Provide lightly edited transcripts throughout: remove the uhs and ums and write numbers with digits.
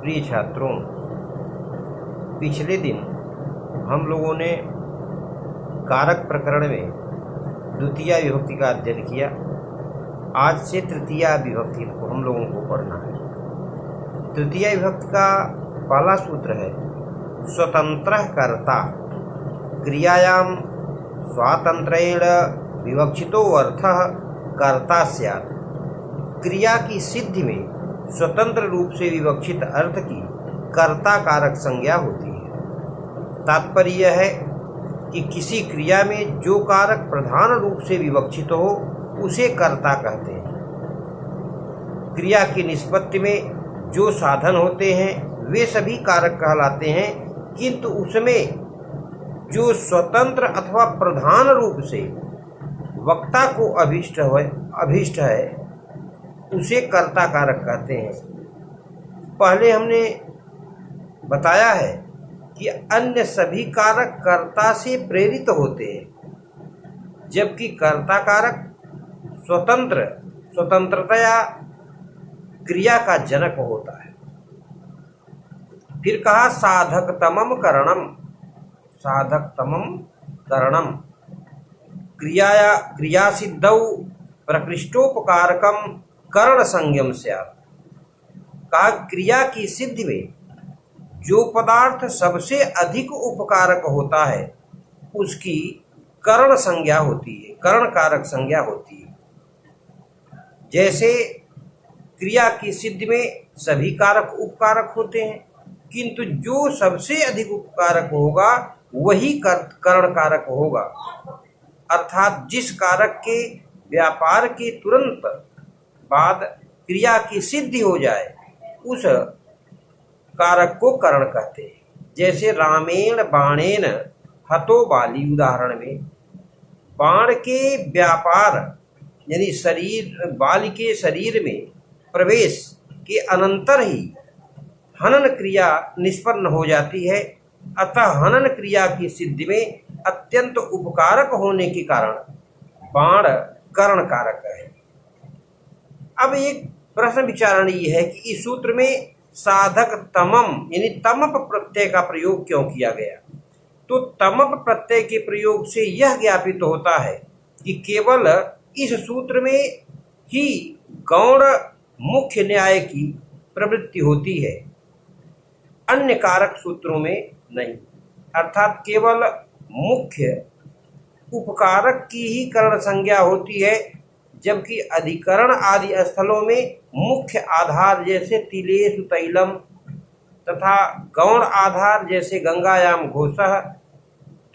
प्रिय छात्रों, पिछले दिन हम लोगों ने कारक प्रकरण में द्वितीया विभक्ति का अध्ययन किया। आज से तृतीया विभक्ति को हम लोगों को पढ़ना है। तृतीया विभक्ति का पहला सूत्र है स्वतंत्रः कर्ता। क्रियायाम स्वातंत्रेण विवक्षितो अर्थः कर्ता स्यात्। क्रिया की सिद्धि में स्वतंत्र रूप से विवक्षित अर्थ की कर्ता कारक संज्ञा होती है। तात्पर्य यह है कि किसी क्रिया में जो कारक प्रधान रूप से विवक्षित हो उसे कर्ता कहते हैं। क्रिया की निष्पत्ति में जो साधन होते हैं वे सभी कारक कहलाते हैं, किंतु उसमें जो स्वतंत्र अथवा प्रधान रूप से वक्ता को अभीष्ट है उसे कर्ता कारक कहते हैं। पहले हमने बताया है कि अन्य सभी कारक कर्ता से प्रेरित होते हैं, जबकि कर्ता कारक स्वतंत्रतया क्रिया का जनक होता है। फिर कहा साधकतमम करणम क्रिया सिद्धौ प्रकृष्टोपकारकम कर्ण संज्ञम स्यात्। कहा क्रिया की सिद्धि में जो पदार्थ सबसे अधिक उपकारक होता है उसकी कर्ण संज्ञा होती है, कर्ण कारक संज्ञा होती है। जैसे क्रिया की सिद्धि में सभी कारक उपकारक होते हैं, किंतु जो सबसे अधिक उपकारक होगा वही कर्ण कारक होगा। अर्थात जिस कारक के व्यापार के तुरंत बाद क्रिया की सिद्धि हो जाए उस कारक को कर्ण कहते हैं। जैसे रामेण बाणेन हतो बाली उदाहरण में बाण के व्यापार यानी बाली के शरीर में प्रवेश के अनंतर ही हनन क्रिया निष्पन्न हो जाती है। अतः हनन क्रिया की सिद्धि में अत्यंत उपकारक होने के कारण बाण कर्ण कारक है। अब एक प्रश्न विचारणीय है कि इस सूत्र में साधक तमम यानी तमप प्रत्यय का प्रयोग क्यों किया गया। तो तमप प्रत्यय के प्रयोग से यह ज्ञापित होता है कि केवल इस सूत्र में ही गौण मुख्य न्याय की प्रवृत्ति होती है, अन्य कारक सूत्रों में नहीं। अर्थात केवल मुख्य उपकारक की ही कर्ण संज्ञा होती है, जबकि अधिकरण आदि स्थलों में मुख्य आधार जैसे तिलेषु तैलम तथा गौण आधार जैसे गंगायाम घोषः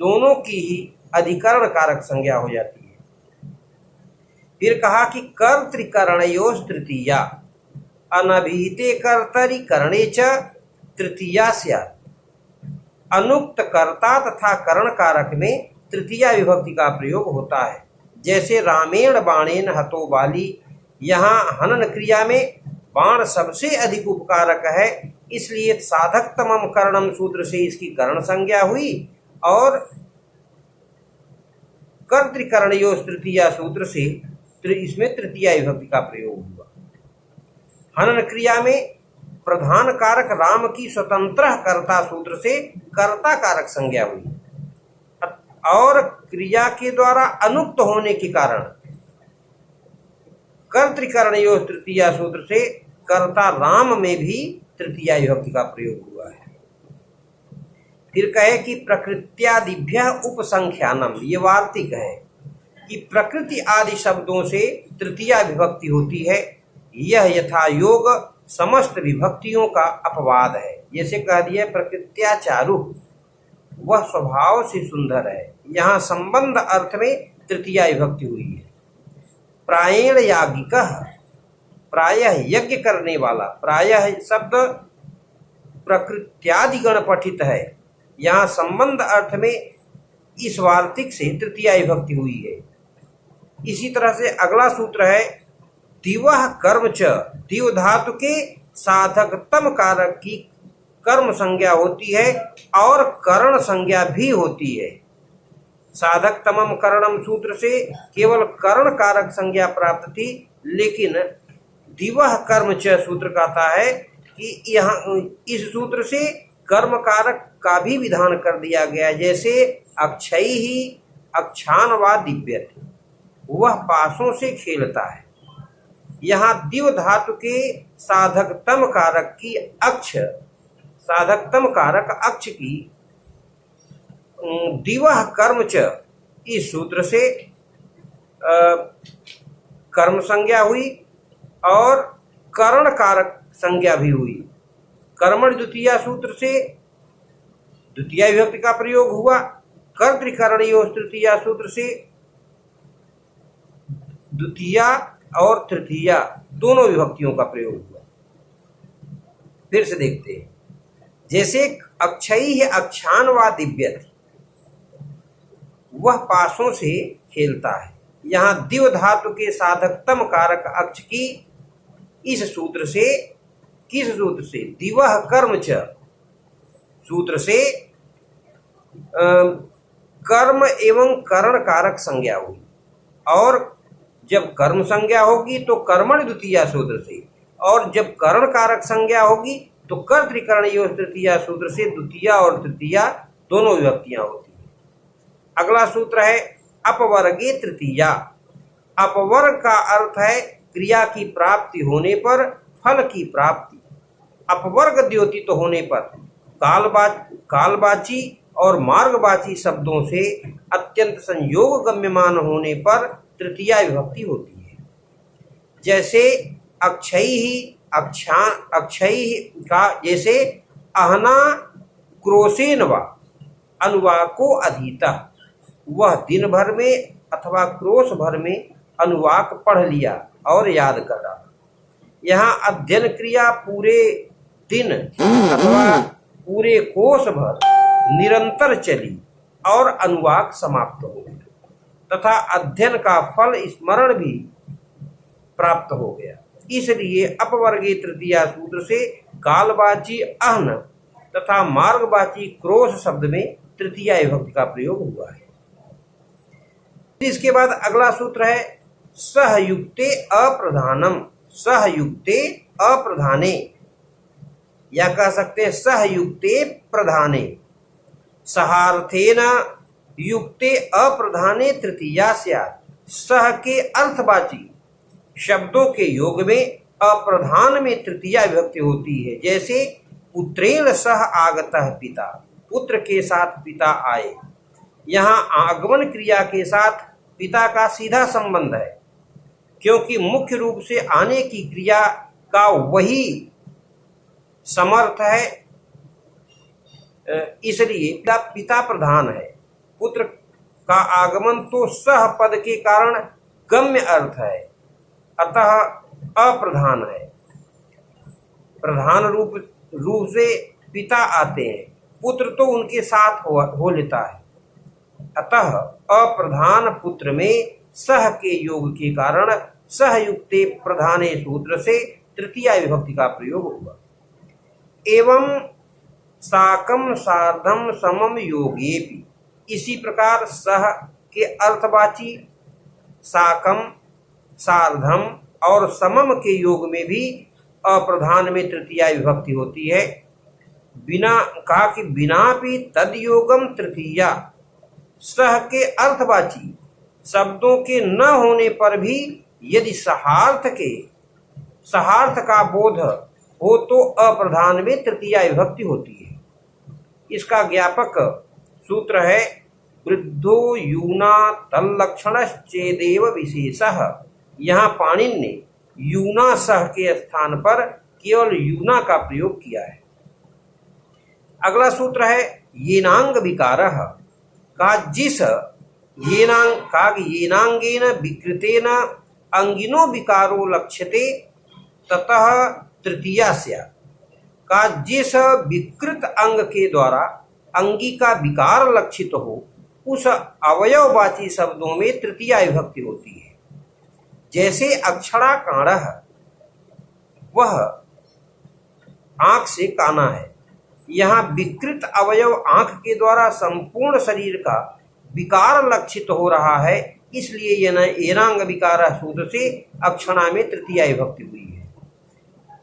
दोनों की ही अधिकरण कारक संज्ञा हो जाती है। फिर कहा कि कर्तृकरणयोस् तृतीया अनभिहिते कर्तरि करणे च तृतीया स्यात्। अनुक्त कर्ता तथा कर्ण कारक में तृतीया विभक्ति का प्रयोग होता है। जैसे रामेण बाणेन हतो बाली, यहाँ हनन क्रिया में बाण सबसे अधिक उपकारक है, इसलिए साधकतमम करणम सूत्र से इसकी कर्ण संज्ञा हुई और कर्तृकरणयोस् तृतीया सूत्र से इसमें तृतीया विभक्ति का प्रयोग हुआ। हनन क्रिया में प्रधान कारक राम की स्वतंत्र कर्ता सूत्र से कर्ता कारक संज्ञा हुई और क्रिया के द्वारा अनुक्त होने के कारण कर्तृकरणयोस् तृतीया सूत्र से कर्ता राम में भी तृतीया विभक्ति का प्रयोग हुआ है। फिर कहे कि प्रकृत्यादिभ्य उपसंख्यानम, ये वार्तिक है कि प्रकृति आदि शब्दों से तृतीया विभक्ति होती है। यह यथा योग समस्त विभक्तियों का अपवाद है। जैसे कह दिया प्रकृत्याचारु, वह स्वभाव से सुंदर है, यहाँ संबंध अर्थ में तृतीया विभक्ति हुई है। प्रायेण याज्ञिकः, प्रायः यज्ञ करने वाला, प्रायः शब्द प्रकृत्यादिगण पठित है, यहाँ संबंध अर्थ में इस वार्तिक से तृतीया विभक्ति हुई है। इसी तरह से अगला सूत्र है दिवः कर्म च, दिव धातु के साधकतम कारक की कर्म संज्ञा होती है और कर्ण संज्ञा भी होती है। साधक तमम करणम सूत्र से केवल कर्ण कारक संज्ञा प्राप्त थी, लेकिन दिवः कर्म च सूत्र कहता है कि यहाँ इस सूत्र से कर्म कारक का भी विधान कर दिया गया। जैसे अक्षयी ही अक्षान व दिव्यति, वह पासों से खेलता है। यहाँ दिव धातु के साधकतम कारक की साधकतम कारक अक्ष की दिवह कर्म च, इस सूत्र से कर्म संज्ञा हुई और करण कारक संज्ञा भी हुई। कर्मण द्वितीया सूत्र से द्वितीया विभक्ति का प्रयोग हुआ। कर्तृकरणीय तृतीया सूत्र से द्वितीया और तृतीया दोनों विभक्तियों का प्रयोग हुआ। फिर से देखते हैं। जैसे अक्षयी है अक्षान व दिव्यति, वह पासों से खेलता है। यहाँ दिव धातु के साधकतम कारक अक्ष की इस सूत्र से, किस सूत्र से? दिवह कर्म च सूत्र से कर्म एवं करण कारक संज्ञा हुई। और जब कर्म संज्ञा होगी तो कर्मण द्वितीया सूत्र से, और जब करण कारक संज्ञा होगी तो कर्तृकरणीय तृतीया सूत्र से द्वितीया और तृतीया दोनों विभक्तियां होती हैं। अगला सूत्र है अपवर्गे तृतीया। अपवर्ग का अर्थ है क्रिया की प्राप्ति होने पर फल की प्राप्ति। अपवर्ग द्योतित होने पर कालवाची और मार्गवाची शब्दों से अत्यंत संयोग गम्यमान होने पर तृतीया विभक्ति होती है। जैसे अक्षयी ही अक्षयी का, जैसे अहना क्रोसेन व अनुवाको अधीता, वह दिन भर में अथवा क्रोश भर में अनुवाक पढ़ लिया और याद कर रहा। यहाँ अध्ययन क्रिया पूरे दिन अथवा पूरे कोष भर निरंतर चली और अनुवाक समाप्त हो गया तथा अध्ययन का फल स्मरण भी प्राप्त हो गया। इसलिए अपवर्गे तृतीया सूत्र से कालवाची अहन तथा मार्गवाची क्रोश शब्द में तृतीया विभक्ति का प्रयोग हुआ है। इसके बाद अगला सूत्र है सहयुक्ते अप्रधानम। सहयुक्ते अप्रधाने, या कह सकते हैं सहयुक्ते प्रधाने। सहार्थेन युक्ते अप्रधाने तृतीया स्यात्। सह के अर्थवाची शब्दों के योग में अप्रधान में तृतीया विभक्ति होती है। जैसे पुत्रेण सह आगतः पिता, पुत्र के साथ पिता आए। यहाँ आगमन क्रिया के साथ पिता का सीधा संबंध है, क्योंकि मुख्य रूप से आने की क्रिया का वही समर्थ है, इसलिए पिता प्रधान है। पुत्र का आगमन तो सह पद के कारण गम्य अर्थ है, अतः अप्रधान है। प्रधान रूप से पिता आते हैं, पुत्र तो उनके साथ हो लेता है। अतः अप्रधान पुत्र में सह के योग के कारण सहयुक्ते प्रधाने सूत्र से तृतीया विभक्ति का प्रयोग हुआ। एवं साकम सार्धम समम योगेपि, इसी प्रकार सह के अर्थवाची साकम सार्धम और समम के योग में भी अप्रधान में तृतीया विभक्ति होती है। बिना कहा कि बिना भी तद योगम तृतीया। सह के अर्थवाची शब्दों के न होने पर भी यदि सहार्थ का बोध हो तो अप्रधान में तृतीया विभक्ति होती है। इसका ज्ञापक सूत्र है वृद्धो यूना तल्लक्षणश्चेदेव विशेषः। यहाँ पाणिनि ने यूना सह के स्थान पर केवल यूना का प्रयोग किया है। अगला सूत्र है येनांग विकारः। का जिस येनांगेन विकृतेन अंगिनो विकारो लक्ष्यते ततः तृतीया स्यात्। का जिस विकृत अंग के द्वारा अंगी का विकार लक्षित हो उस अवयववाची शब्दों में तृतीया विभक्ति होती है। जैसे अक्षरा काणः, वह आंख से काना है। यहाँ विकृत अवयव आंख के द्वारा संपूर्ण शरीर का विकार लक्षित हो रहा है, इसलिए येनांग विकार सूत्र से अक्षणा में तृतीया विभक्ति हुई है।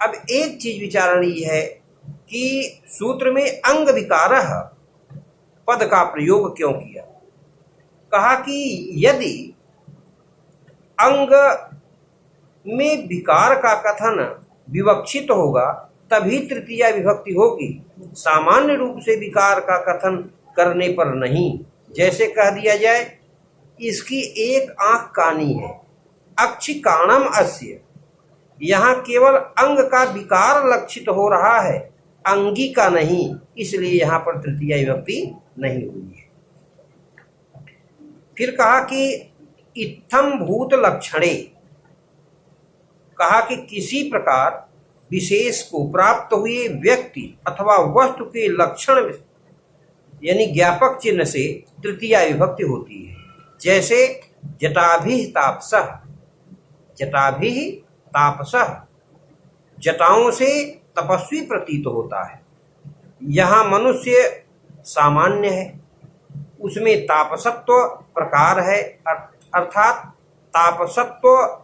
अब एक चीज विचारणीय है कि सूत्र में अंग विकारः पद का प्रयोग क्यों किया। कहा कि यदि अंग में विकार का कथन विवक्षित होगा तभी तृतीया विभक्ति होगी, सामान्य रूप से विकार का कथन करने पर नहीं। जैसे कह दिया जाए इसकी एक आंख कानी है, अक्षिकाणम अस्य, यहाँ केवल अंग का विकार लक्षित हो रहा है, अंगी का नहीं, इसलिए यहाँ पर तृतीया विभक्ति नहीं हुई है। फिर कहा कि इत्थम भूत लक्षणे, कहा कि किसी प्रकार विशेष को प्राप्त हुए व्यक्ति अथवा वस्तु के लक्षण यानी ज्ञापक चिन्ह से तृतीया विभक्ति होती है। जैसे जटाभिः तापसः, जटाभिः तापसः, जटाओं से तपस्वी प्रतीत होता है। यहाँ मनुष्य सामान्य है, उसमें तापसत्व प्रकार है, अर्थात तापसत्व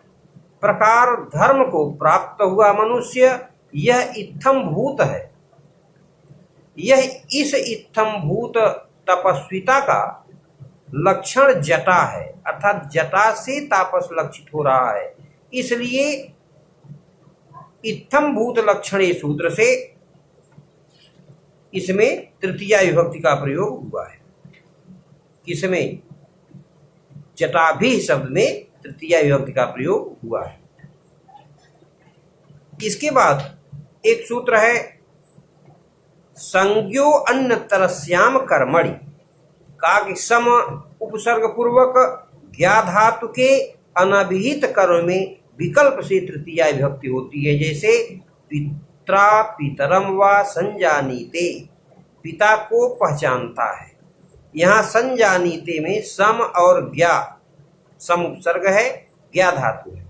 प्रकार धर्म को प्राप्त हुआ मनुष्य, यह इत्थम भूत है। यह इस इत्थम भूत तपस्विता का लक्षण जटा है, अर्थात जटा से तापस लक्षित हो रहा है, इसलिए इत्थम भूत लक्षणे सूत्र से इसमें तृतीया विभक्ति का प्रयोग हुआ है। किसमें? जटाभि शब्द में तृतीया विभक्ति का प्रयोग हुआ है। इसके बाद एक सूत्र है संज्ञो अन्यतरस्याम कर्मणि, का कि सम उपसर्ग पूर्वक ज्ञा धातु के अनभिहित कर्म में विकल्प से तृतीया विभक्ति होती है। जैसे पित्रा पितरम व संजानीते, पिता को पहचानता है। यहाँ संजानीते में सम और ज्ञा, सम उपसर्ग है, ज्ञा धातु है।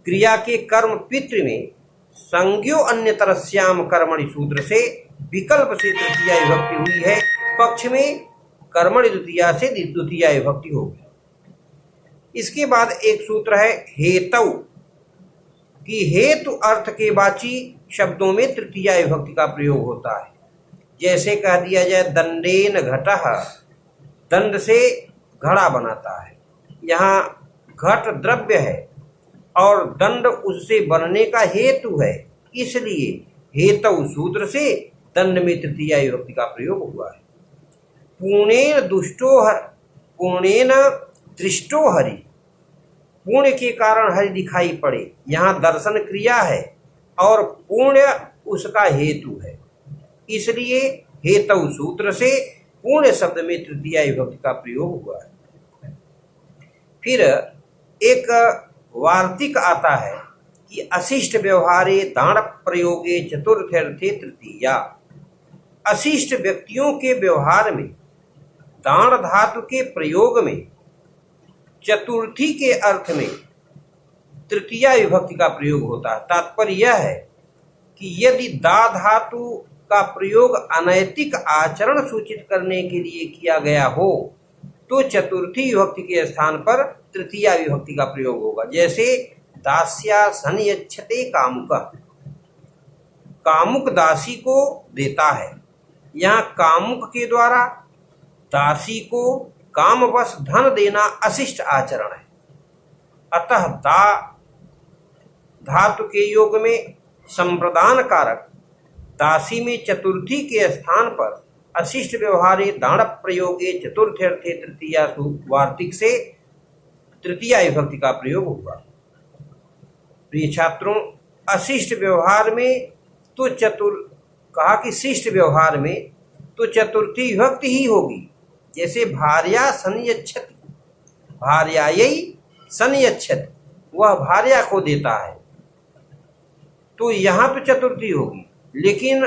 क्रिया के कर्म पितृ में संज्ञो अन्यतरस्याम कर्मणि सूत्र से विकल्प से तृतीया विभक्ति हुई है। पक्ष में कर्मणि द्वितीया से द्वितीया विभक्ति होगी। इसके बाद एक सूत्र है हेतु, कि हेतु अर्थ के वाची शब्दों में तृतीया विभक्ति का प्रयोग होता है। जैसे कह दिया जाए दंडेन घटः, दंड से घड़ा बनाता है। यहाँ घट द्रव्य है और दंड उससे बनने का हेतु है, इसलिए हेतु सूत्र से दंड में तृतीया विभक्ति का प्रयोग हुआ है। पुण्येन दृष्टो हरि, पुण्य के कारण हरि दिखाई पड़े, यहाँ दर्शन क्रिया है और पुण्य उसका हेतु है, इसलिए हेतु सूत्र से पुण्य शब्द में तृतीया विभक्ति का प्रयोग हुआ है। फिर एक वार्तिक आता है कि अशिष्ट व्यवहारे दाण प्रयोगे चतुर्थर्थे तृतीया, अशिष्ट व्यक्तियों के व्यवहार में दाण धातु के प्रयोग में चतुर्थी के अर्थ में तृतीया विभक्ति का प्रयोग होता है। तात्पर्य यह है कि यदि दा धातु का प्रयोग अनैतिक आचरण सूचित करने के लिए किया गया हो तो चतुर्थी विभक्ति के स्थान पर तृतीया विभक्ति का प्रयोग होगा। जैसे दास्या संयच्छते कामुक, कामुक दासी को देता है। यहाँ कामुक के द्वारा दासी को कामवश धन देना अशिष्ट आचरण है। अतः दा धातु के योग में संप्रदान कारक दासी में चतुर्थी के स्थान पर अशिष्ट व्यवहारे दाण प्रयोगे चतुर्थर्थे तृतीया वार्तिक से तृतीया विभक्ति का प्रयोग होगा। प्रिय छात्रों, अशिष्ट व्यवहार में तो कहा कि शिष्ट व्यवहार में तो चतुर्थी विभक्ति ही होगी। जैसे भार्या संयच्छति, भार्यायै संयच्छति, वह भार्या को देता है, तो यहाँ तो चतुर्थी होगी। लेकिन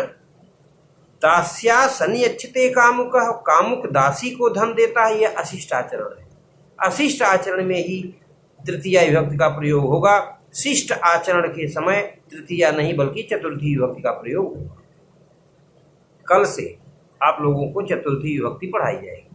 दास्या संयच्छते कामुक, कामुक दासी को धन देता है, यह अशिष्ट आचरण है। अशिष्ट आचरण में ही तृतीया विभक्ति का प्रयोग होगा। शिष्ट आचरण के समय तृतीया नहीं बल्कि चतुर्थी विभक्ति का प्रयोग होगा। कल से आप लोगों को चतुर्थी विभक्ति पढ़ाई जाएगी।